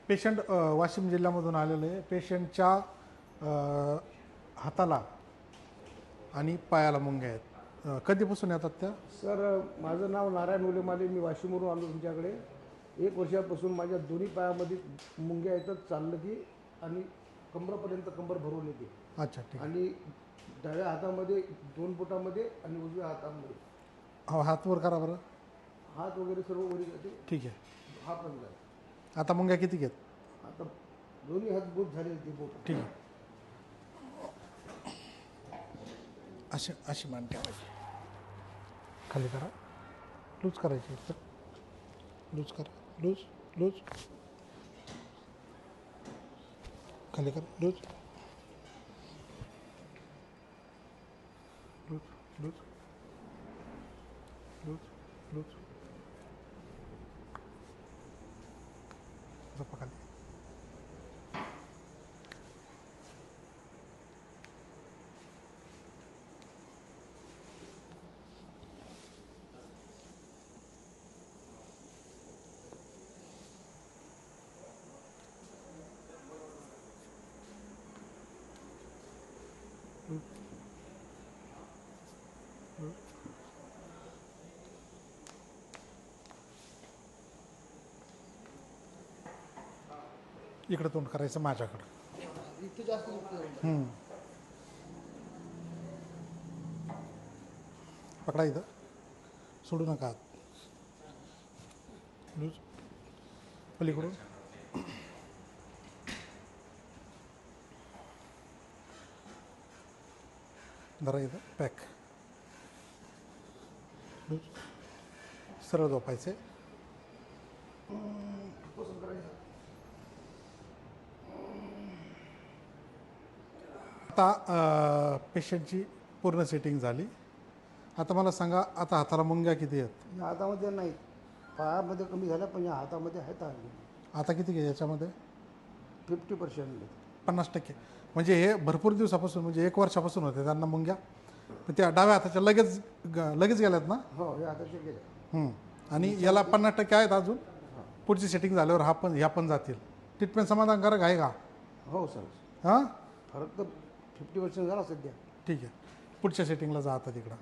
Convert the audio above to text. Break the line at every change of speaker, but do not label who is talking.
Patient Washim जिल्ह्यामधून आलेलं आहे. पेशंटच्या हाताला आणि पायाला मुंग्या आहेत. कधीपासून येतात त्या?
सर, माझं नाव नारायण उलेमाले. मी वाशिमवरून आलो तुमच्याकडे. 1 वर्षापासून माझ्या दोन्ही पायामध्ये मुंग्या येतात, चाललं की, आणि कंबरपर्यंत कंबर भरून येते.
अच्छा, ठीक आहे.
आणि डाव्या हातामध्ये 2 बोटामध्ये आणि उजव्या हातामध्ये.
हो, हात वर करा बरं.
हात वगैरे सर्व वरी जाते.
ठीक आहे.
हा पण जाते.
आता मुंग्या किती घेत?
आता दोन्ही हात बोट झाले ते बोट.
ठीक आहे. अशी अशी मान ठेवायची, खाली करा, लूज करायची, लूज करा, लूज लूज, खाली करा, loose loose loose loose loose, झोपा खाली. इकडं तोंड करायचं माझ्याकडं.
इथे जास्त
पकडा, इथं सोडू नका हात. लूज, पलीकडून धरा, इथं पॅक. लूज, सरळ झोपायचे. आता पेशंटची पूर्ण सेटिंग झाली. आता मला सांगा, आता हाताला मुंग्या किती आहेत?
या हातामध्ये नाही, पायामध्ये कमी झाल्या, पण या हातामध्ये आहेत.
आता किती घे याच्यामध्ये?
50%.
50%. म्हणजे हे भरपूर दिवसापासून, म्हणजे 1 वर्षापासून होते त्यांना मुंग्या, पण त्या डाव्या हाताच्या लगेच गेल्यात ना?
हो, या हाताचे गेले.
आणि याला 50% आहेत अजून. पुढची सेटिंग झाल्यावर ह्या पण जातील. ट्रीटमेंट समाधानकारक आहे का?
हो सर.
हां,
फरक तर 50% झाला सध्या.
ठीक आहे. पुढच्या सेटिंगला जा आता तिकडं.